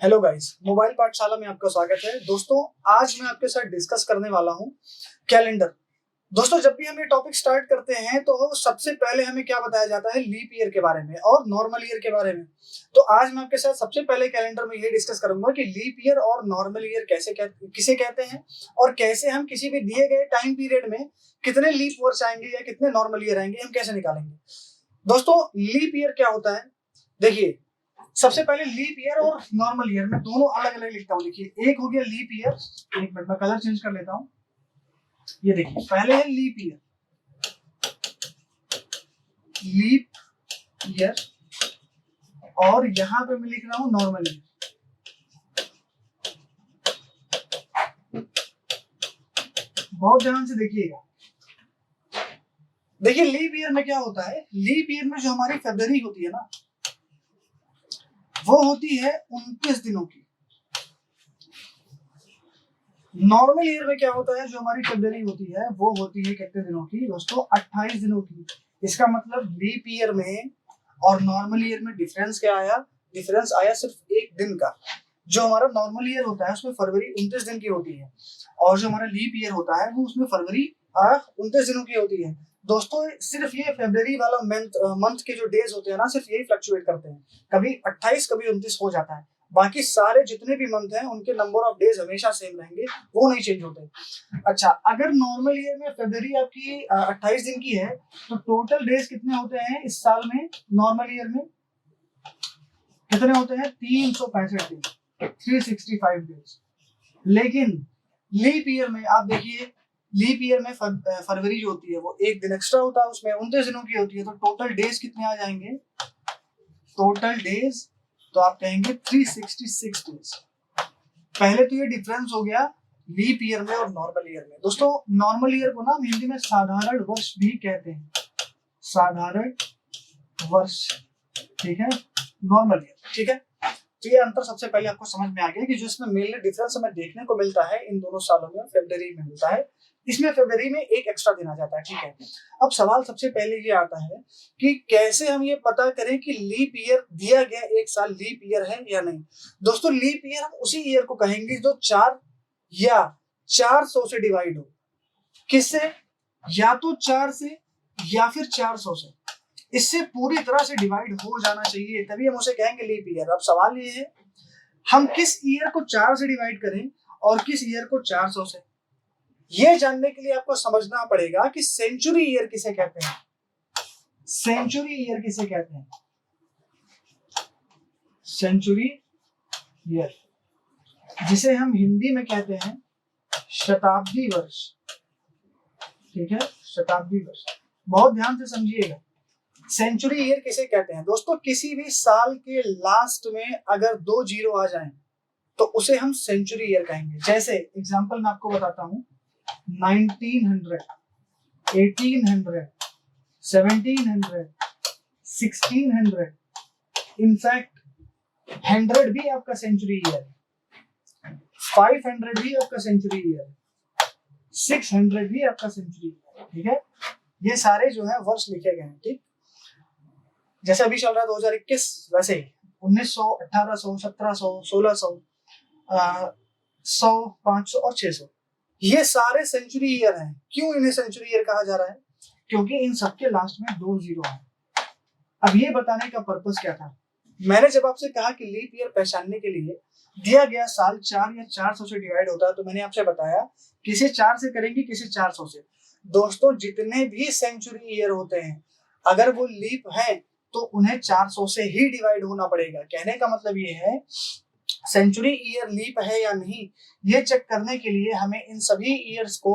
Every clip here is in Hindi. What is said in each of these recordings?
हेलो गाइस, मोबाइल पाठशाला में आपका स्वागत है। दोस्तों, आज मैं आपके साथ डिस्कस करने वाला हूं कैलेंडर। दोस्तों, जब भी हम ये टॉपिक स्टार्ट करते हैं तो सबसे पहले हमें क्या बताया जाता है, लीप ईयर के बारे में और नॉर्मल ईयर के बारे में। तो आज मैं आपके साथ सबसे पहले कैलेंडर में ये डिस्कस करूंगा कि लीप ईयर और नॉर्मल ईयर किसे कहते हैं और कैसे हम किसी भी दिए गए टाइम पीरियड में कितने लीप वर्ष आएंगे या कितने नॉर्मल ईयर आएंगे, हम कैसे निकालेंगे। दोस्तों, लीप ईयर क्या होता है? देखिए, सबसे पहले लीप ईयर और नॉर्मल ईयर में दोनों अलग अलग लिखता हूँ। देखिए, एक हो गया लीप ईयर। एक मिनट में कलर चेंज कर लेता हूँ। ये देखिए, पहले है लीप ईयर। लीप ईयर और यहां पे मैं लिख रहा हूं नॉर्मल ईयर। बहुत ध्यान से देखिएगा। देखिए, लीप ईयर में क्या होता है, लीप ईयर में जो हमारी फरवरी होती है ना, वो होती है 29 दिनों की। नॉर्मल ईयर में क्या होता है, जो हमारी फरवरी होती है वो होती है कितने दिनों की दोस्तों? 28 दिनों की। इसका मतलब लीप ईयर में और नॉर्मल ईयर में डिफरेंस क्या आया? डिफरेंस आया सिर्फ एक दिन का। जो हमारा नॉर्मल ईयर होता है उसमें फरवरी 29 दिन की होती है और जो हमारा लीप ईयर होता है वो उसमें फरवरी 29 दिनों की होती है। दोस्तों, सिर्फ ये फरवरी वाला मंथ के जो डेज होते हैं ना, सिर्फ यही फ्लक्चुएट करते हैं। कभी 28 कभी 29 हो जाता है। बाकी सारे जितने भी मंथ हैं उनके नंबर ऑफ डेज हमेशा सेम रहेंगे, वो नहीं चेंज होते। अच्छा, अगर नॉर्मल ईयर में फरवरी आपकी 28 दिन की है तो टोटल डेज कितने होते हैं इस साल में? नॉर्मल ईयर में कितने होते हैं? 365 दिन, 365 डेज। लेकिन लीप ईयर में आप देखिए, लीप ईयर में फरवरी जो होती है वो एक दिन एक्स्ट्रा होता है, उसमें 29 दिनों की होती है। तो टोटल डेज कितने आ जाएंगे? टोटल डेज तो आप कहेंगे 366 डेज। पहले तो ये डिफरेंस हो गया लीप ईयर में और नॉर्मल ईयर में। दोस्तों, नॉर्मल ईयर को ना हम हिंदी में साधारण वर्ष भी कहते हैं, साधारण वर्ष, ठीक है, नॉर्मल ईयर, ठीक है। तो ये अंतर सबसे पहले आपको समझ में आ गया कि जो इसमें मेनली डिफरेंस हमें देखने को मिलता है इन दोनों सालों में, फरवरी में मिलता है। इसमें फरवरी में एक एक्स्ट्रा दिन आ जाता है, ठीक है। अब सवाल सबसे पहले ये आता है कि कैसे हम ये पता करें कि लीप ईयर दिया गया एक साल लीप ईयर है या नहीं। दोस्तों, लीप ईयर हम उसी ईयर को कहेंगे जो 4 या 400 से डिवाइड हो। किससे? या तो 4 से या फिर 400 से। इससे पूरी तरह से डिवाइड हो जाना चाहिए, तभी हम उसे कहेंगे लीप ईयर। अब सवाल ये है, हम किस ईयर को 4 से डिवाइड करें और किस ईयर को 400 से। ये जानने के लिए आपको समझना पड़ेगा कि सेंचुरी ईयर किसे कहते हैं। सेंचुरी ईयर किसे कहते हैं? सेंचुरी ईयर, जिसे हम हिंदी में कहते हैं शताब्दी वर्ष, ठीक है, शताब्दी वर्ष। बहुत ध्यान से समझिएगा, सेंचुरी ईयर किसे कहते हैं दोस्तों? किसी भी साल के लास्ट में अगर 2 जीरो आ जाएं तो उसे हम सेंचुरी ईयर कहेंगे। जैसे एग्जांपल मैं आपको बताता हूं, 1900, 1800, 1700, 1600, इनफैक्ट 100 भी आपका सेंचुरी ईयर है, 500 भी आपका सेंचुरी ईयर है, 600 भी आपका सेंचुरी ईयर है, ठीक है। ये सारे जो है वर्ष लिखे गए हैं, ठीक। जैसे अभी चल रहा है 2021, वैसे 1900, 1800, 1700, 1600, 100, 500 और 600, ये सारे सेंचुरी ईयर हैं। क्यों इन्हें सेंचुरी ईयर कहा जा रहा है? क्योंकि इन सबके लास्ट में 2 जीरो है। अब ये बताने का पर्पस क्या था? मैंने जब आपसे कहा कि लीप ईयर पहचानने के लिए दिया गया साल 4 या 400 से डिवाइड होता है, तो मैंने आपसे बताया किसे 4 से करेंगे, किसे 400 से। दोस्तों, जितने भी सेंचुरी ईयर होते हैं अगर वो लीप है तो उन्हें 400 से ही डिवाइड होना पड़ेगा। कहने का मतलब ये है, सेंचुरी ईयर लीप है या नहीं, ये चेक करने के लिए हमें इन सभी ईयर्स को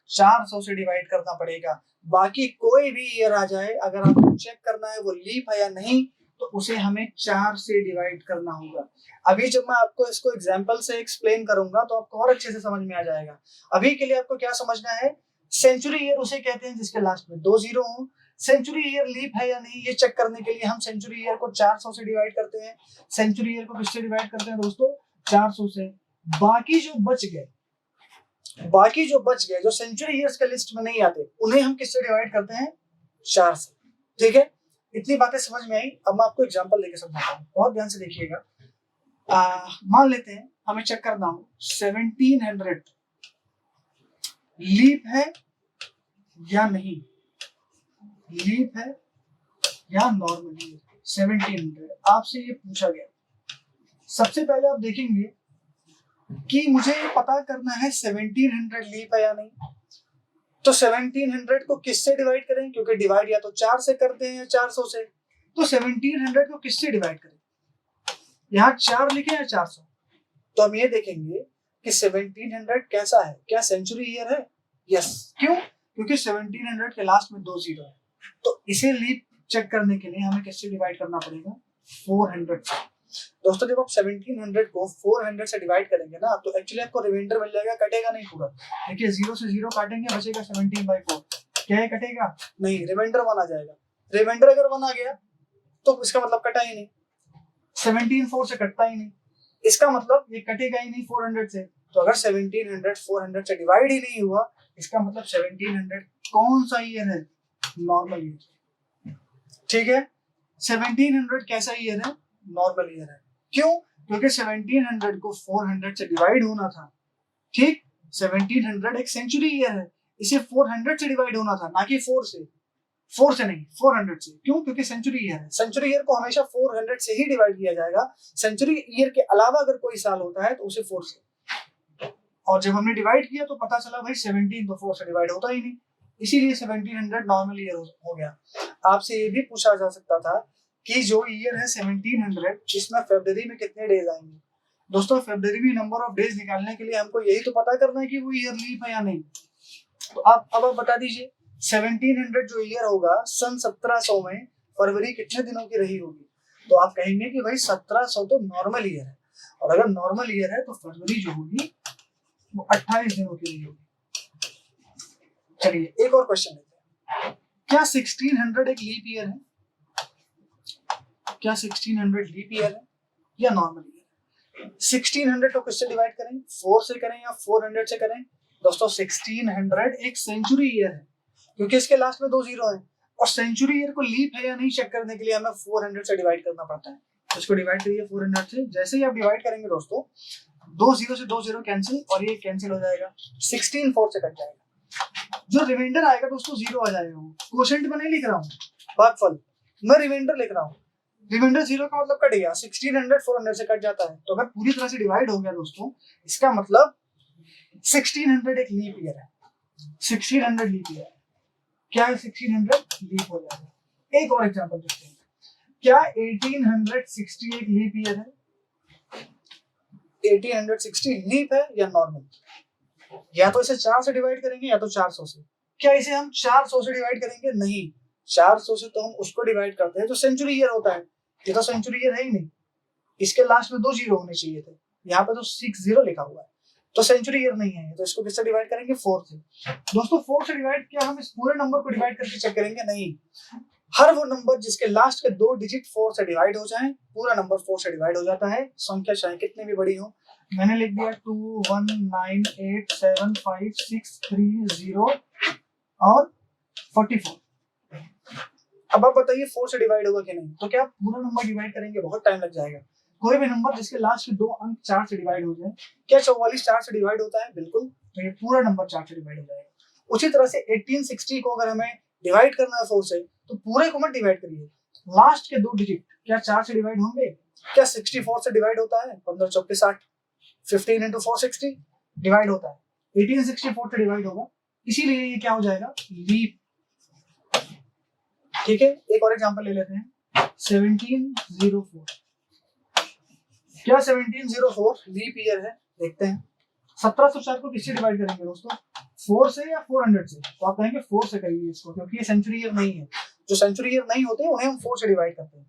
400 से डिवाइड करना पड़ेगा। बाकी कोई भी ईयर आ जाए, अगर आपको चेक करना है वो लीप है या नहीं, तो उसे हमें 4 से डिवाइड करना होगा। अभी जब मैं आपको इसको एग्जांपल से एक्सप्लेन करूंगा तो आपको और अच्छे से समझ में आ जाएगा। अभी के लिए आपको क्या समझना है, सेंचुरी ईयर उसे कहते हैं जिसके लास्ट में 2 जीरो हो। सेंचुरी ईयर लीप है या नहीं, ये चेक करने के लिए हम सेंचुरी ईयर को 400 से डिवाइड करते हैं। सेंचुरी ईयर को किससे डिवाइड करते हैं दोस्तों? 400 से। बाकी जो बच गए जो सेंचुरी ईयर्स के लिस्ट में नहीं आते, उन्हें हम किससे डिवाइड करते हैं? 4 से, ठीक है। इतनी बातें समझ में आई। अब मैं आपको एग्जांपल देके समझाता हूँ, बहुत ध्यान से देखिएगा। मान लेते हैं हमें चेक करना हो 1700 लीप है या नहीं, लीप है या नॉर्मल ईयर। 1700 आपसे ये पूछा गया। सबसे पहले आप देखेंगे कि मुझे पता करना है 1700 लीप है या नहीं। तो 1700 को किससे डिवाइड करें, क्योंकि डिवाइड या तो 4 से करते हैं या 400 से। तो 1700 को किससे डिवाइड करें, यहाँ 4 लिखे या 400। तो हम ये देखेंगे कि 1700 कैसा है, क्या सेंचुरी ईयर है? यस। क्यों? क्योंकि 1700 के लास्ट में 2 जीरो है। तो इसे लीप चेक करने के लिए हमें किससे डिवाइड करना पड़ेगा, 400 से। दोस्तों जब आप 1700 को 400 से डिवाइड करेंगे ना, तो एक्चुअली आपको रिमाइंडर मिल जाएगा, कटेगा नहीं पूरा। देखिए 0 से 0 काटेंगे, बचेगा 17/4। क्या ये कटेगा? नहीं, रिमाइंडर 1 आ जाएगा। रिमाइंडर अगर 1 आ गया तो इसका मतलब कटा ही नहीं, 17 4 से कटता ही नहीं, इसका मतलब ये कटेगा ही नहीं 400 से। तो अगर 1700 400 से डिवाइड ही नहीं हुआ, इसका मतलब 1700 कौन सा ईयर है, नॉर्मल ईयर। ठीक है, 1700 कैसा ईयर है, नॉर्मल ईयर है। क्यों? क्योंकि 1700 को 400 से डिवाइड होना था। ठीक, 1700 एक सेंचुरी ईयर है, इसे 400 से डिवाइड होना था, ना कि 4 से। 4 से नहीं, 400 से। क्यों? क्योंकि सेंचुरी ईयर है। सेंचुरी ईयर को हमेशा 400 से ही डिवाइड किया जाएगा। सेंचुरी ईयर के अलावा अगर कोई साल होता है तो उसे 4 से। और जब हमने डिवाइड किया तो पता चला भाई 17 तो 4 से डिवाइड होता ही नहीं, इसीलिए 1700 नॉर्मल ईयर हो गया। आपसे ये भी पूछा जा सकता था कि जो ईयर है 1700, इसमें फरवरी में कितने डेज आएंगे। दोस्तों फरवरी में नंबर ऑफ डेज निकालने के लिए हमको यही तो पता करना है कि वो ईयर लीप है या नहीं। तो अब आप बता दीजिए 1700 जो ईयर होगा सन 1700 में फरवरी कितने दिनों की रही होगी। तो आप कहेंगे कि भाई 1700 तो नॉर्मल ईयर है, और अगर नॉर्मल ईयर है तो फरवरी जो होगी वो 28 दिनों की रही होगी। चलिए एक और क्वेश्चन लेते हैं। क्या 1600 एक लीप ईयर है? क्या 1600 लीप ईयर है या नॉर्मल ईयर? 1600 को किससे डिवाइड करें, 4 से करें या 400 से करें? दोस्तों 1600 एक सेंचुरी ईयर है, क्योंकि इसके लास्ट में 2 जीरो है, और सेंचुरी ईयर को लीप है या नहीं चेक करने के लिए हमें 400 से डिवाइड करना पड़ता है। तो इसको डिवाइड करिए 400 से। जैसे ही आप डिवाइड करेंगे दोस्तों 2 जीरो से 2 जीरो कैंसिल, और ये कैंसिल हो जाएगा, 16 4 से कट जाएगा। जो रिमाइंडर आएगा दोस्तों 0 आ जाएगा। क्वोशेंट में नहीं लिख रहा हूँ, भागफल मैं रिमाइंडर लिख रहा हूँ। रिमाइंडर 0 का मतलब कट गया, 1600 400 से कट जाता है। तो अगर पूरी तरह से डिवाइड हो गया दोस्तों, इसका मतलब 1600 एक लीप ईयर है। 1600 लीप ईयर क्या है, 1600 लीप हो जाएगा। एक और एग्जांपल देखते हैं। क्या 1860 एक लीप ईयर है? 1860 लीप है या नॉर्मल? या तो इसे 4 से डिवाइड करेंगे या तो 400 से। क्या इसे हम 400 से डिवाइड करेंगे? नहीं, 400 से तो हम उसको डिवाइड करते हैं जो सेंचुरी ईयर होता है। ये तो सेंचुरी ईयर है ही नहीं, इसके लास्ट में 2 जीरो होने चाहिए थे, यहाँ पे तो 6 0 लिखा हुआ है, तो सेंचुरी ईयर नहीं है। तो इसको किससे डिवाइड करेंगे, 4 से। दोस्तों 4 से डिवाइड किया, हम इस पूरे नंबर को डिवाइड करके चेक करेंगे? नहीं, हर वो नंबर जिसके लास्ट के 2 डिजिट 4 से डिवाइड हो जाए, पूरा नंबर 4 से डिवाइड हो जाता है, संख्या चाहे कितनी भी बड़ी हो। मैंने लिख दिया 2 1 9 8 7 5 6 3 0 और 44। अब आप बताइए 4 से डिवाइड होगा कि नहीं? तो क्या पूरा नंबर डिवाइड करेंगे? बहुत टाइम लग जाएगा। कोई भी नंबर जिसके लास्ट के 2 अंक 4 से डिवाइड हो जाए, क्या 44 4 से डिवाइड होता है? बिल्कुल। तो ये पूरा नंबर 4 से डिवाइड हो जाएगा। उसी तरह से 1860 को अगर हमें डिवाइड करना है 4 से, तो पूरे को मत डिवाइड करिए, लास्ट के 2 डिजिट क्या 4 से डिवाइड होंगे? क्या 64 से डिवाइड होता है? 15 चौके 60, 15 into 4 60 डिवाइड होता है, 1864 से डिवाइड होगा, इसीलिए ये क्या हो जाएगा, लीप। ठीक है, एक और एग्जांपल ले लेते हैं। 1704, क्या 1704 लीप ईयर है? देखते हैं। 1704 को किससे डिवाइड करेंगे दोस्तों, 4 से या 400 से? तो आप कहेंगे 4 से करिए इसको, क्योंकि ये सेंचुरी ईयर नहीं है। जो सेंचुरी ईयर नहीं होते उन्हें हम 4 से डिवाइड करते हैं।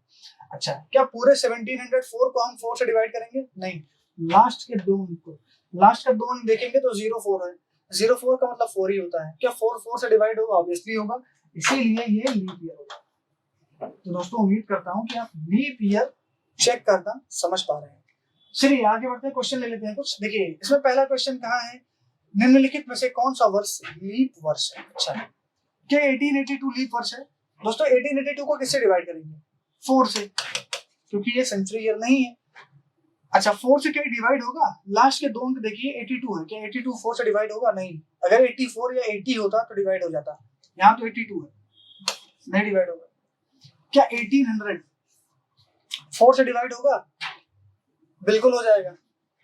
अच्छा, क्या पूरे 1704 को हम 4 से डिवाइड करेंगे? नहीं, लास्ट के 2 अंक को, लास्ट का 2 अंक देखेंगे तो 04 है, 04 का मतलब 4 ही होता है। क्या 4 4 से डिवाइड होगा? ऑब्वियसली होगा, इसीलिए ये लीप ईयर होगा। तो दोस्तों उम्मीद करता हूं कि आप लीप ईयर चेक करना समझ पा रहे हैं। चलिए आगे बढ़ते हैं, क्वेश्चन ले लेते हैं कुछ। देखिए इसमें पहला क्वेश्चन कहाँ है, निम्नलिखित में से कौन सा वर्ष लीप वर्ष है? अच्छा, क्या 1882 लीप वर्ष है? दोस्तों 1882 को किससे डिवाइड करेंगे? 4 से, क्योंकि ये सेंचुरी ईयर नहीं है। अच्छा 4 से क्या डिवाइड होगा? लास्ट के दो अंक देखिए 82 है, क्या 82 4 से डिवाइड होगा? नहीं। अगर 84 या 80 होता तो डिवाइड हो जाता, यहाँ तो 82 है, नहीं डिवाइड होगा। क्या 1800 4 से डिवाइड होगा? बिल्कुल हो जाएगा।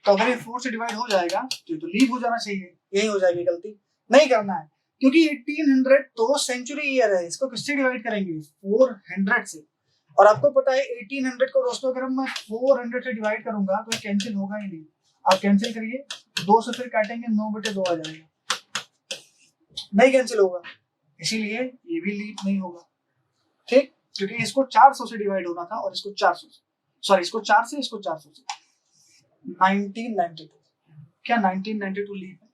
तो अगर ये 4 से डिवाइड हो जाएगा तो लीप हो जाना चाहिए, यही हो जाएगी गलती, नहीं करना है, क्योंकि 1800 तो सेंचुरी ईयर है, इसको किससे डिवाइड करेंगे? 400 से। और आपको पता है 1800 को दोस्तों अगर मैं 400 से डिवाइड करूंगा तो कैंसिल होगा ही नहीं। आप कैंसिल करिए, 2 से फिर काटेंगे 9/2 आ जाएगा, नहीं कैंसिल होगा, इसीलिए ये भी लीप नहीं होगा। ठीक, क्योंकि इसको 400 से डिवाइड होना था और इसको 400 से, सॉरी इसको 4 से, इसको 400 से। 1992, क्या 1992 लीप है?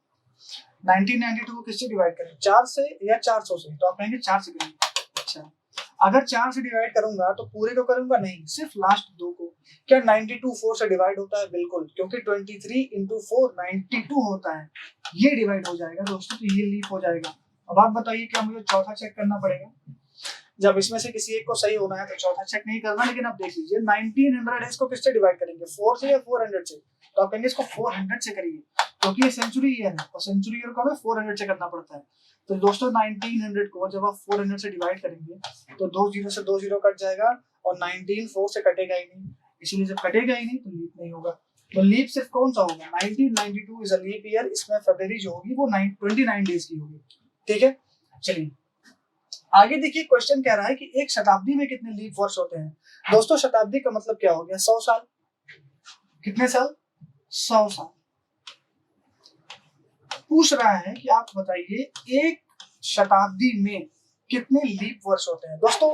1992 को किससे डिवाइड करें? 4 से या 400 से? तो आप कहेंगे 4 से करेंगे। अच्छा, अगर 4 से डिवाइड करूंगा तो पूरे को करूंगा नहीं, सिर्फ लास्ट दो को। क्या 92 4 से डिवाइड होता है? बिल्कुल, क्योंकि 23 इंटू 4 92 होता है, ये डिवाइड हो जाएगा दोस्तों, तो ये लीप हो जाएगा। अब आप बताइए क्या मुझे चौथा चेक करना पड़ेगा? जब इसमें से किसी एक को सही होना है तो चौथा चेक नहीं करना, लेकिन आप देख लीजिए 1900 है, इसको किससे डिवाइड करेंगे? 4 से या 400 से? तो आप कहेंगे इसको 400 से करिए, क्योंकि ये सेंचुरी ईयर है और सेंचुरी ईयर को हमें 400 से करना पड़ता है। तो दोस्तों 1900 को जब आप 400 से डिवाइड करेंगे तो 2 0 से 2 0 कट जाएगा और 19 4 से कटेगा ही नहीं, इसीलिए जब कटेगा ही नहीं तो लीप नहीं होगा। तो लीप सिर्फ कौन सा होगा? 1992 इज अ लीप ईयर, इसमें फरवरी जो होगी वो 29 डेज की होगी। ठीक है, चलिए आगे देखिए, क्वेश्चन कह रहा है कि एक शताब्दी में कितने लीप वर्ष होते हैं? दोस्तों शताब्दी का मतलब क्या हो गया? 100 साल। कितने साल? 100 साल। पूछ रहा है कि आप बताइए एक शताब्दी में कितने लीप वर्ष होते हैं? दोस्तों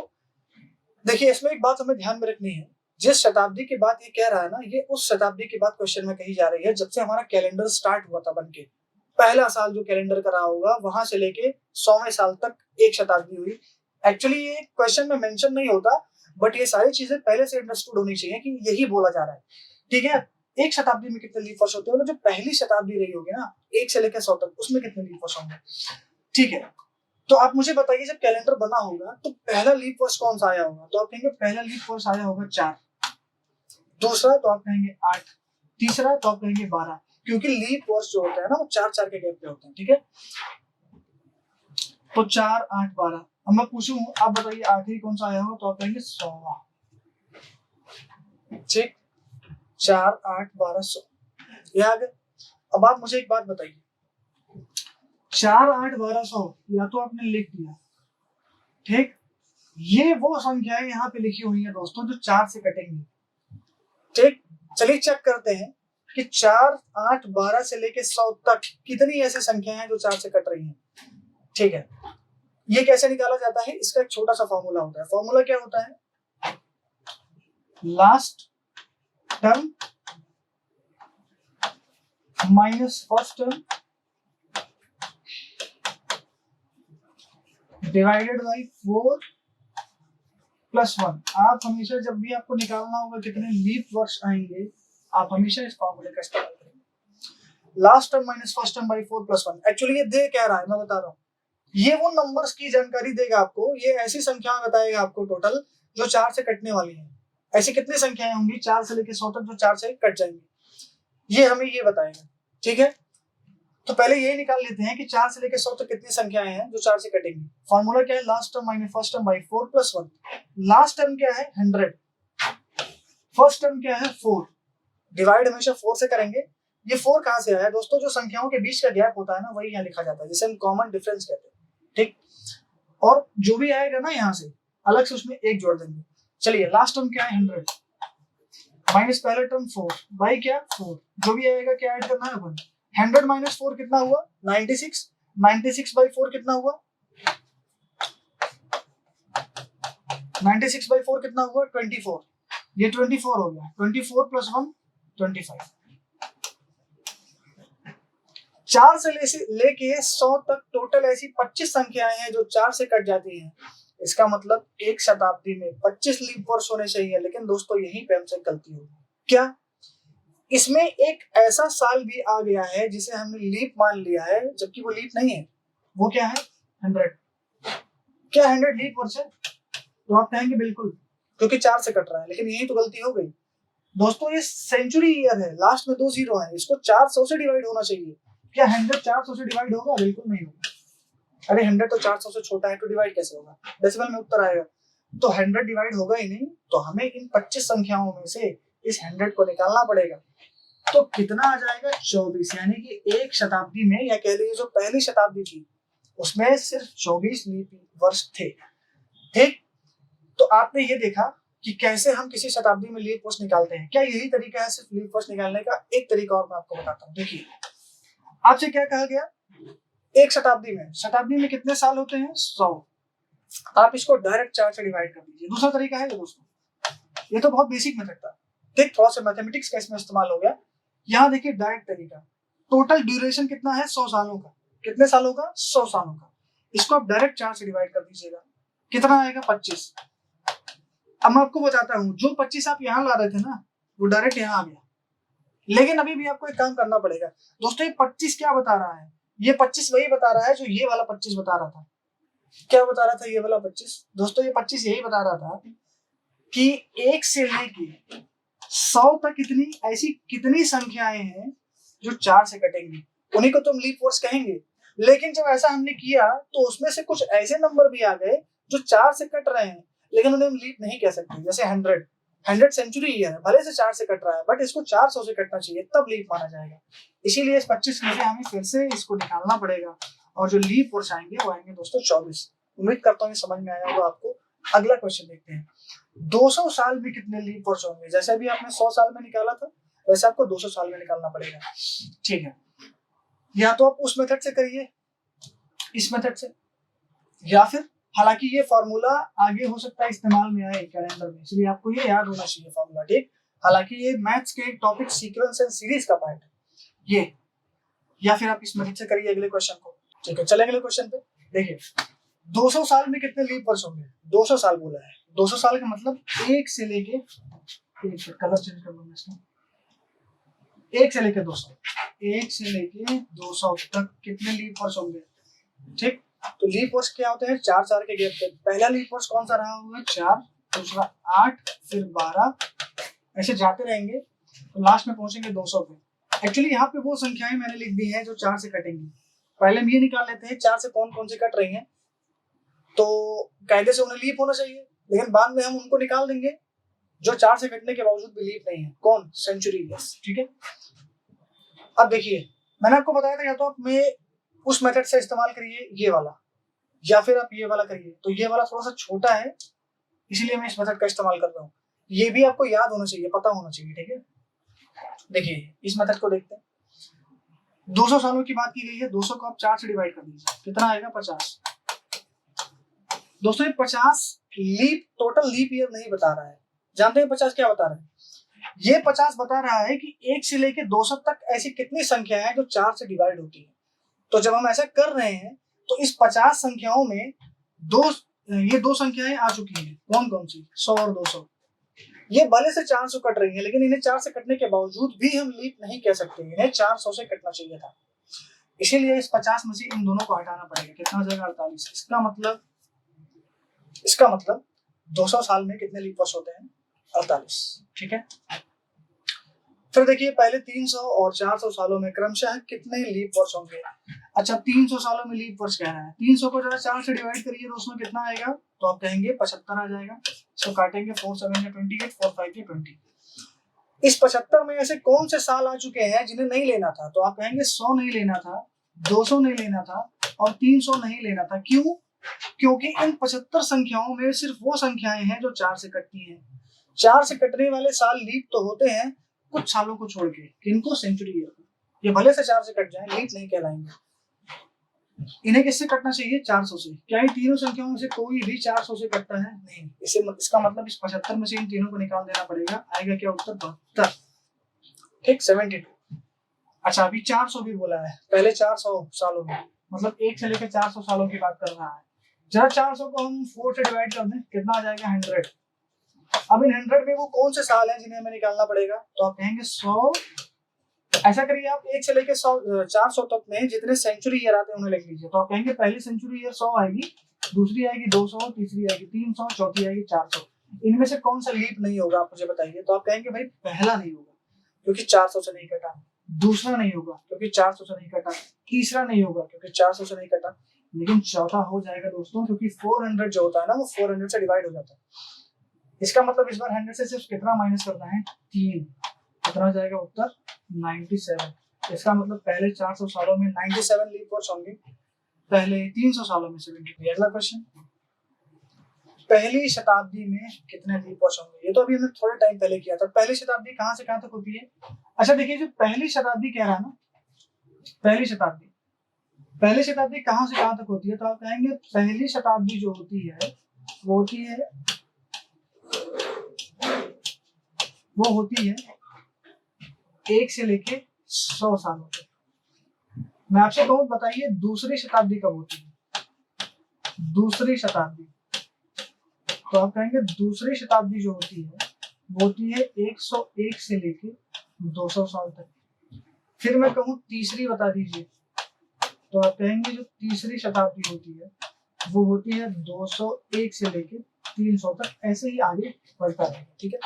देखिए, इसमें एक बात हमें ध्यान में रखनी है, जिस शताब्दी की बात ये कह रहा है ना, ये उस शताब्दी की बात क्वेश्चन में कही जा रही है जब से हमारा कैलेंडर स्टार्ट हुआ था बनके। पहला साल जो कैलेंडर का रहा होगा वहां से लेके 100वें साल तक एक शताब्दी हुई। एक्चुअली ये क्वेश्चन में मेंशन नहीं होता, बट ये सारी चीजें पहले से अंडरस्टूड होनी चाहिए कि यही बोला जा रहा है। ठीक है, एक शताब्दी में कितने लीप वर्ष होते हैं? जो पहली शताब्दी रही होगी ना 1 से लेकर 100 तक, उसमें कितने लीप वर्ष होंगे? ठीक है, तो आप मुझे बताइए जब कैलेंडर बना होगा तो पहला लीप वर्ष कौन सा आया होगा? तो आप कहेंगे पहला लीप वर्ष आया होगा 4, दूसरा तो आप कहेंगे 8, तीसरा तो आप कहेंगे 12, क्योंकि लीप वर्ष जो होता है ना वो 4-4 के गैप पे होते हैं। ठीक है, तो 4 8 12। अब मैं पूछूं आप बताइए आखिरी कौन सा आया होगा? तो आप कहेंगे 100वां। ठीक, 4 8 12 100, ये आ गया। अब आप मुझे एक बात बताइए, 4 8 12 100 या तो आपने लिख दिया, ठीक, ये वो संख्याएं यहाँ पे लिखी हुई है दोस्तों जो 4 से कटेंगी। ठीक, चलिए चेक करते हैं कि 4 8 12 से लेके 100 तक कितनी ऐसी संख्याएं हैं जो 4 से कट रही हैं। ठीक है, ये कैसे निकाला जाता है? इसका एक छोटा सा फॉर्मूला होता है। फॉर्मूला क्या होता है? Last term minus first term divided by 4 + 1। आप हमेशा जब भी आपको निकालना होगा कितने लीप वर्ष आएंगे, आप हमेशा इस फॉर्मूले का इस्तेमाल करेंगे। Last term minus first term by 4 + 1। Actually ये दे क्या रहा है मैं बता रहा हूँ, ये वो नंबर्स की जानकारी देगा आपको, ये ऐसी संख्या बताएगा आपको टोटल जो 4 से कटने वाली है। ऐसी कितनी संख्याएं होंगी 4 से लेकर 100 तक जो 4 से कट जाएंगी, ये हमें ये बताएगा। ठीक है, तो पहले यही निकाल लेते हैं कि 4 से लेकर 100 तक कितनी संख्याएं हैं जो 4 से कटेंगी। फॉर्मूला क्या है? Last term minus first term by 4 + 1। Last term क्या है? 100, फर्स्ट टर्म क्या है? 4। डिवाइड हमेशा 4 से करेंगे। ये 4 कहां से आया दोस्तों? जो संख्याओं के बीच का गैप होता है ना, वही यहाँ लिखा जाता है, जिसे हम कॉमन डिफरेंस कहते हैं। ठीक, और जो भी आएगा ना यहाँ से अलग से उसमें एक जोड़ देंगे। चलिए लास्ट टर्म क्या है? 100 माइनस पहला टर्म 4 बाई क्या? 4, जो भी आएगा क्या ऐड करना है? 1। 100 माइनस 4 कितना हुआ? 96। 96 बाई 4 कितना हुआ? 96 बाई 4 कितना हुआ? 24। ये 24 हो गया। 24 + 1 25। 4 से लेके 100 तक टोटल ऐसी 25 संख्याएं हैं जो 4 से कट जाती हैं। इसका मतलब एक शताब्दी में 25 लीप वर्ष होने चाहिए, लेकिन दोस्तों यहीं पे हमसे गलती हुई। क्या? इसमें एक ऐसा साल भी आ गया है जिसे हमने लीप मान लिया है, जबकि वो लीप नहीं है। वो क्या है? 100। क्या 100 लीप वर्ष है? तो आप कहेंगे बिल्कुल, क्योंकि 4 से कट रहा है, लेकिन यही तो गलती हो गई। दोस्तों ये सेंचुरी ईयर है, लास्ट में 2 जीरो है, इसको 400 से डिवाइड होना चाहिए। क्या 100 400 से डिवाइड होगा? बिल्कुल नहीं होगा। अरे 100 तो 400 से छोटा है, तो डिवाइड कैसे होगा? डेसिमल में उत्तर आएगा, तो 100 डिवाइड होगा ही नहीं। तो हमें इन 25 संख्याओं में से इस 100 को निकालना पड़ेगा। तो कितना आ जाएगा? 24। यानी कि एक शताब्दी में, या कह लीजिए जो पहली शताब्दी थी उसमें सिर्फ 24 लीप वर्ष थे। ठीक, तो आपने ये देखा कि कैसे हम किसी शताब्दी में लीप वर्ष निकालते हैं। क्या यही तरीका है सिर्फ लीप वर्ष निकालने का? एक तरीका और मैं आपको बताता हूँ। देखिए, आपसे क्या कहा गया, एक शताब्दी में कितने साल होते हैं? 100। आप इसको डायरेक्ट 4 से डिवाइड कर दीजिए। दूसरा तरीका है ये दोस्तों, ये तो बहुत बेसिक मेथड था, ठीक, थोड़ा सा मैथमेटिक्स का इसमें इस्तेमाल हो गया। यहाँ देखिए डायरेक्ट तरीका, टोटल ड्यूरेशन कितना है? 100 सालों का। कितने सालों का? 100 सालों का। इसको आप डायरेक्ट 4 से डिवाइड कर दीजिएगा, कितना आएगा? 25। अब मैं आपको बताता हूँ, जो 25 आप यहाँ ला रहे थे ना, वो डायरेक्ट यहाँ आ गया। लेकिन अभी भी आपको एक काम करना पड़ेगा दोस्तों। ये 25 क्या बता रहा है? ये 25 वही बता रहा है जो ये वाला 25 बता रहा था। क्या बता रहा था ये वाला 25? दोस्तों ये 25 यही बता रहा था कि 1 से लेके 100 तक कितनी ऐसी कितनी संख्याएं हैं जो 4 से कटेंगी, उन्हीं को तुम लीप वर्ष कहेंगे। लेकिन जब ऐसा हमने किया तो उसमें से कुछ ऐसे नंबर भी आ गए जो 4 से कट रहे हैं, लेकिन उन्हें हम लीप नहीं कह सकते। जैसे 100 सेंचुरी ईयर है, भले से 4 से कट रहा है, बट इसको 400 से कटना चाहिए, तब लीप माना जाएगा। इसीलिए इस 25 में से हमें फिर से इसको निकालना पड़ेगा, और जो लीप वर्ष आएंगे वो आएंगे दोस्तों 24। उम्मीद करता हूँ समझ में आया होगा आपको। अगला क्वेश्चन देखते हैं, 200 साल में कितने लीप वर्ष होंगे? जैसे अभी आपने 100 साल में निकाला था, वैसे आपको 200 साल में निकालना पड़ेगा। ठीक है, या तो आप उस मेथड से करिए, इस मेथड से, या फिर, हालांकि ये फॉर्मूला आगे हो सकता है इस्तेमाल में आए कैलेंडर में, इसलिए आपको ये याद होना चाहिए फॉर्मूला। ठीक, हालांकि ये मैथ्स के टॉपिक सीक्वेंस एंड सीरीज का पार्ट है ये, या फिर आप इस मेथड से करिए अगले क्वेश्चन को। ठीक है, चलें अगले क्वेश्चन पे। देखिए, 200 साल में कितने लीप वर्ष होंगे? 200 साल बोला है। 200 साल का मतलब 1 से लेके, कलर चेंज कर लूंगा इसका, 1 से लेके 200, 1 से लेके 200 तक कितने लीप वर्ष होंगे? ठीक, तो लीप वर्ष क्या होते हैं? 4 के गैप पे। पहला लीप वर्ष कौन सा रहा होगा? 4, दूसरा 8, फिर 12, ऐसे जाते रहेंगे तो लास्ट में पहुंचेंगे 200 पे। एक्चुअली यहाँ पे वो संख्याएं मैंने लिख दी हैं जो 4 से कटेंगी। पहले हम ये निकाल लेते हैं 4 से कौन कौन से कट रही हैं, तो कायदे से उन्हें लीप होना चाहिए, लेकिन बाद में हम उनको निकाल देंगे जो 4 से कटने के बावजूद भी लीप नहीं है। कौन? Century years. ठीक है, अब देखिए, मैंने आपको बताया था या तो आप में उस मेथड से इस्तेमाल करिए ये वाला, या फिर आप ये वाला करिए। तो ये वाला थोड़ा सा छोटा है, इसीलिए मैं इस मेथड का इस्तेमाल कर रहा हूँ। ये भी आपको याद होना चाहिए, पता होना चाहिए। ठीक है, देखिए इस मेथड को देखते हैं। 200 सालों की बात की गई है, 200 को आप 4 से डिवाइड कर दीजिए, कितना आएगा? 50। दोस्तों ये 50 लीप, टोटल लीप ईयर नहीं बता रहा है। जानते हैं 50 क्या बता रहा है? ये 50 बता रहा है कि 1 से लेके 200 तक ऐसी कितनी संख्या है जो 4 से डिवाइड होती है। तो जब हम ऐसा कर रहे हैं तो इस 50 संख्याओं में ये दो संख्याएं आ चुकी हैं। कौन कौन सी? 100 और 200। ये भले से 400 कट रही है, लेकिन इन्हें 4 से कटने के बावजूद भी हम लीप नहीं कह सकते, इन्हें 400 से कटना चाहिए था। इसीलिए इस 50 में से इन दोनों को हटाना पड़ेगा। कितना हो जाएगा? 48। इसका मतलब 200 साल में कितने लीप वर्ष होते हैं? 48। ठीक है, फिर देखिए पहले 300 और 400 सालों में क्रमशः कितने लीप वर्ष होंगे? अच्छा, 300 सालों में लीप वर्ष कह रहा है, 300 को जरा 4 से डिवाइड करिए तो उसमें कितना आएगा? तो आप कहेंगे 75 आ जाएगा। इसको काटेंगे, 4 7 या 28, 4 5 या 20। इस 75 में ऐसे कौन से साल आ चुके हैं जिन्हें नहीं लेना था? तो आप कहेंगे 100 नहीं लेना था, 200 नहीं लेना था, और 300 नहीं लेना था। क्यों? क्योंकि इन 75 संख्याओं में सिर्फ वो संख्याएं हैं जो 4 से कटती हैं। 4 से कटने वाले साल लीप तो होते हैं कुछ सालों को छोड़ के, किनको? Century year. ये भले से 4 से कट जाए, लीप नहीं कहलाएंगे। इन्हें किससे कटना चाहिए? 400 से। क्या इन तीनों संख्याओं में से कोई भी 400 से कटता है? नहीं। इसका मतलब इस 75 में से इन तीनों को निकाल देना पड़ेगा। आएगा क्या उत्तर? 72। ठीक, 72। अच्छा, अभी 400 भी बोला है, पहले 400 सालों में, मतलब 1 से लेकर 400 सालों की बात कर रहा है। जरा 400 को हम 4 से डिवाइड कर दें, कितना आ जाएगा? 100। अब इन 100 में वो कौन से साल हैं जिन्हें हमें निकालना पड़ेगा? तो आप कहेंगे 100। ऐसा करिए, आप 1 से लेके 400 तक में जितने सेंचुरी ईयर आते हैं उन्हें लिख लीजिए। तो आप कहेंगे पहली सेंचुरी ईयर 100 आएगी, दूसरी आएगी 200, तीसरी आएगी 300, चौथी आएगी 400। इनमें से कौन सा लीप नहीं होगा आप मुझे बताइए। तो आप कहेंगे भाई पहला नहीं होगा क्योंकि 400 से नहीं कटा, दूसरा नहीं होगा क्योंकि 400 से नहीं कटा, तीसरा नहीं होगा क्योंकि 400 से नहीं कटा, लेकिन चौथा हो जाएगा दोस्तों क्योंकि 400 जो होता है ना वो 400 से डिवाइड हो जाता है। इसका मतलब इस बार 100 से सिर्फ कितना माइनस करना है, 3। कितना हो जाएगा उत्तर 97। इसका मतलब पहले 400 सालों में 97 लीप वर्ष होंगे, पहले 300 सालों में 73। अगला क्वेश्चन, पहली शताब्दी में कितने लीप वर्ष होंगे। ये तो अभी हमने थोड़े टाइम पहले किया था। पहली शताब्दी कहाँ से कहाँ तक होती है। अच्छा देखिए जो पहली शताब्दी कह रहा है ना, पहली शताब्दी कहाँ से कहाँ तक होती है। तो आप कहेंगे पहली शताब्दी जो होती है वो होती है 1 से लेके 100 साल होते हैं। मैं आपसे कहूँ बताइए दूसरी शताब्दी कब होती है, दूसरी शताब्दी। तो आप कहेंगे दूसरी शताब्दी जो होती है वो होती है 101 से लेके 200 साल तक। फिर मैं कहूँ तीसरी बता दीजिए, तो आप कहेंगे जो तीसरी शताब्दी होती है वो होती है 201 से लेके 300 तक, ऐसे ही आगे बढ़ता है। ठीक है,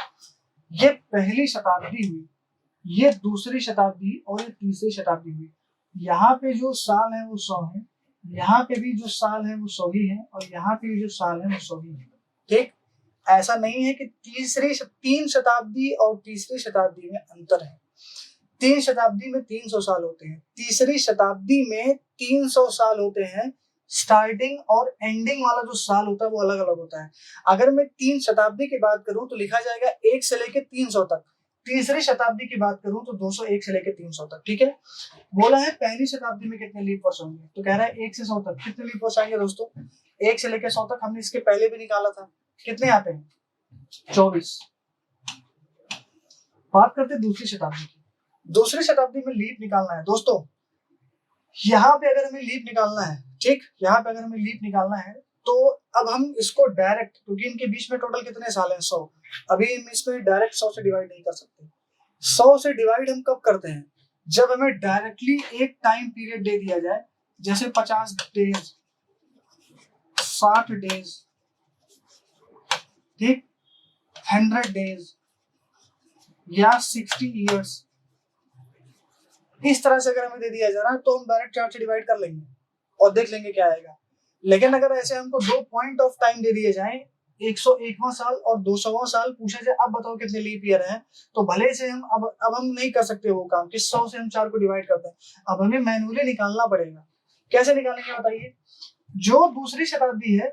ये पहली शताब्दी हुई, ये दूसरी शताब्दी और ये तीसरी शताब्दी हुई। यहाँ पे जो साल है वो 100 है, यहाँ पे भी जो साल है वो 100 ही है, और यहाँ पे भी जो साल है वो 100 ही है। ठीक, ऐसा नहीं है कि तीन शताब्दी और तीसरी शताब्दी में अंतर है। 3 शताब्दी में 300 साल होते हैं, तीसरी शताब्दी में 300 साल होते हैं। स्टार्टिंग और एंडिंग वाला जो साल होता है वो अलग अलग होता है। अगर मैं 3 शताब्दी की बात करूं तो लिखा जाएगा 1 से लेके 300 तक। तीसरी शताब्दी की बात करूं तो 201 से लेके 300 तक। ठीक है, बोला है पहली शताब्दी में कितने लीप वर्ष होंगे, तो कह रहा है 1 से 100 तक। कितने लीप वर्ष आएंगे दोस्तों, 1 से लेके 100 तक। हमने इसके पहले भी निकाला था, कितने आते हैं 24। बात करते हैं दूसरी शताब्दी की। दूसरी शताब्दी में लीप निकालना है दोस्तों, यहाँ पे अगर हमें लीप निकालना है, ठीक, यहाँ पे अगर हमें लीप निकालना है तो अब हम इसको डायरेक्ट, क्योंकि इनके बीच में टोटल कितने साल हैं 100, अभी हम इसमें डायरेक्ट 100 से डिवाइड नहीं कर सकते। 100 से डिवाइड हम कब करते हैं, जब हमें डायरेक्टली एक टाइम पीरियड दे दिया जाए, जैसे 50 डेज, 60 डेज, ठीक, 100 डेज या 60 ईयर्स, इस तरह से अगर हमें दे दिया जाए ना तो हम डायरेक्ट 4 से डिवाइड कर लेंगे और देख लेंगे क्या आएगा। लेकिन अगर ऐसे हमको 2 पॉइंट ऑफ टाइम दे दिए जाए, 101वां साल और 200वां साल, पूछा जाए अब बताओ कितने लीप ईयर हैं, तो भले से हम अब हम नहीं कर सकते वो काम कि 100 से हम 4 को डिवाइड करते हैं। अब हमें मैन्युअली निकालना पड़ेगा। कैसे निकालेंगे बताइए। जो दूसरी शताब्दी है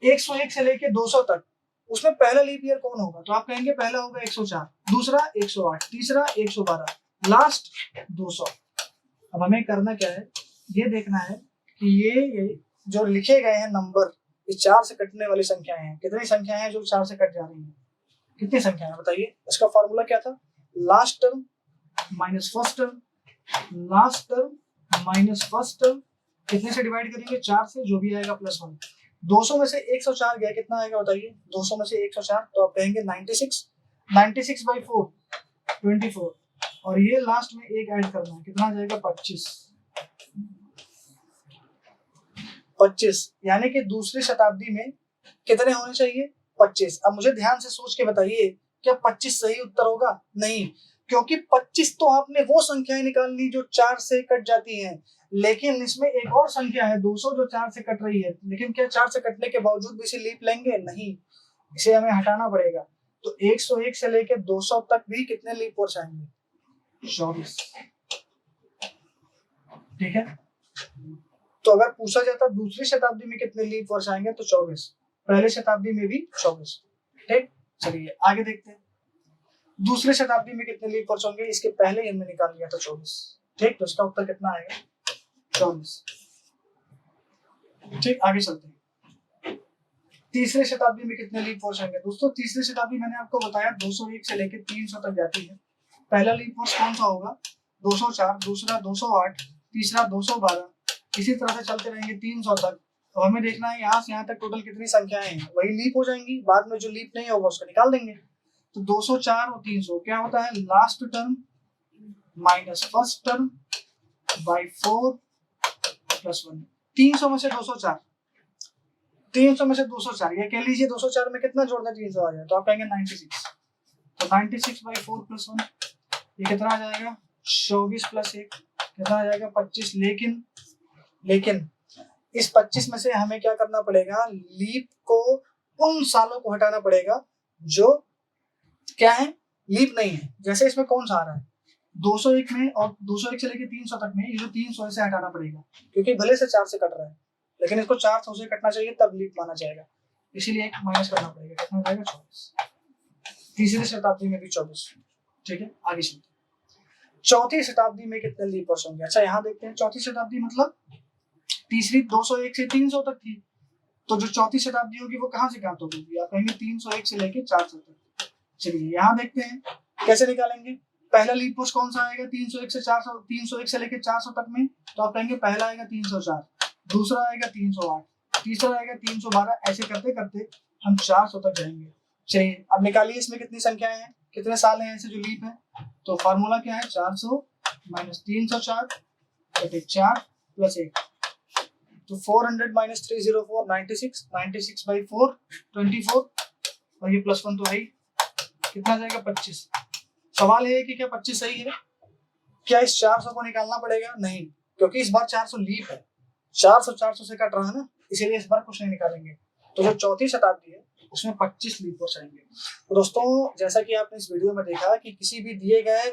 101 से लेके 200 तक, उसमें पहला लीप ईयर कौन होगा, तो आप कहेंगे पहला होगा 104, दूसरा 108, तीसरा 112, लास्ट 200। अब हमें करना क्या है, ये देखना है कि ये जो लिखे गए हैं नंबर, ये 4 से कटने वाली संख्याएं हैं। कितनी संख्याएं हैं जो 4 से कट जा रही हैं, कितनी संख्याएं हैं बताइए। इसका फॉर्मूला क्या था, last term minus first term, last term minus first term, कितने से डिवाइड करेंगे 4 से, जो भी आएगा +1। 200 में से 104 गया, कितना आएगा बताइए, 200 में से 104, तो आप कहेंगे 96, 96 बाई 4 24, और ये लास्ट में एक ऐड करना है, कितना आ जाएगा 25। यानी कि दूसरी शताब्दी में कितने होने चाहिए 25। अब मुझे ध्यान से सोच के बताइए, क्या 25 सही उत्तर होगा, नहीं, क्योंकि 25 तो आपने वो संख्याएं निकालनी जो 4 से कट जाती हैं, लेकिन इसमें एक और संख्या है 200 जो 4 से कट रही है, लेकिन क्या 4 से कटने के बावजूद भी इसे लीप लेंगे, नहीं, इसे हमें हटाना पड़ेगा। तो 101 से लेकर 200 तक भी कितने लीप वर्ष आएंगे, 24। ठीक है, तो अगर पूछा जाता दूसरी शताब्दी में कितने लीप वर्ष आएंगे तो 24, पहले शताब्दी में भी 24। ठीक, चलिए आगे देखते हैं दूसरी शताब्दी में कितने लीप वर्ष होंगे। इसके पहले ही हमने निकाल लिया था 24। ठीक, तो इसका उत्तर कितना आएगा 24। ठीक, आगे चलते हैं। तीसरी शताब्दी में कितने लीप वर्ष आएंगे दोस्तों। तीसरी शताब्दी मैंने आपको बताया 201 से लेकर 300 तक जाती है। पहला लीप वर्ष कौन सा होगा, 204, दूसरा 208, तीसरा 212, इसी तरह से चलते रहेंगे 300 तक। तो हमें देखना है यहाँ से यहाँ तक टोटल कितनी संख्याएं हैं, वही लीप हो जाएंगी, बाद में जो लीप नहीं होगा उसको निकाल देंगे। तो 204 और 300 क्या होता है, last term minus first term by 4 + 1। 300 में से 204, 300 में से 204, ये कह लीजिए 204 में कितना जोड़ दें 300 आ जाए, तो आप कहेंगे 96। तो 96/4 + 1 ये कितना आ जाएगा 24 + 1 कितना आ जाएगा 25। लेकिन इस 25 में से हमें क्या करना पड़ेगा, लीप को उन सालों को हटाना पड़ेगा जो क्या है लीप नहीं है। जैसे इसमें कौन सा आ रहा है 201 में, और 201 से लेके 300 तक में ये जो 300 से हटाना पड़ेगा, क्योंकि भले से 4 से कट रहा है लेकिन इसको 400 से कटना चाहिए तब लीप माना जाएगा, इसीलिए एक माइनस करना पड़ेगा। कितना हो जाएगा 24। तीसरी शताब्दी में भी 24। ठीक है, आगे चलते हैं। चौथी शताब्दी में कितने लीप वर्ष होंगे। अच्छा यहाँ देखते हैं, चौथी शताब्दी मतलब तीसरी 201 से 300 तक थी, तो जो चौथी शताब्दी होगी वो कहाँ से कहाँ तक होगी, आप कहेंगे 301 से लेके 400 तक। चलिए यहाँ देखते हैं कैसे निकालेंगे। पहला लीप वर्ष कौन सा आएगा 301 से 400, 301 से लेके 400 तक में, तो आप कहेंगे पहला आएगा 304, दूसरा आएगा 308, तीसरा आएगा 312, ऐसे करते करते हम 400 तक जाएंगे। चलिए अब निकालिए इसमें कितनी संख्याएं हैं, कितने साल हैं ऐसे जो लीप है। तो फॉर्मूला क्या है 400 - 304 बटे 4 + 1, तो 400 - 304 96, 96/4 24, और ये +1 तो है ही, कितना जाएगा 25। सवाल है कि क्या 25 सही है, क्या इस 400 को निकालना पड़ेगा, नहीं, क्योंकि इस बार 400 लीप है, 400 से कट रहा है ना, इसीलिए इस बार कुछ नहीं निकालेंगे। तो जो चौथी शताब्दी है उसमें 25 लीप वर्ष आएंगे। तो दोस्तों जैसा कि आपने इस वीडियो में देखा कि किसी भी दिए गए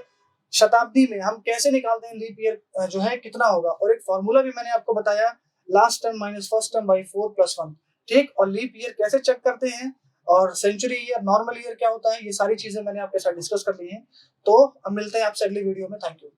शताब्दी में हम कैसे निकालते हैं लीप ईयर जो है कितना होगा, और एक फॉर्मूला भी मैंने आपको बताया, लास्ट टर्म - फर्स्ट टर्म / 4 + 1। ठीक, और लीप ईयर कैसे चेक करते हैं, और सेंचुरी ईयर, नॉर्मल ईयर क्या होता है, ये सारी चीजें मैंने आपके साथ डिस्कस कर ली हैं। तो अब मिलते हैं आपसे अगली वीडियो में। Thank you.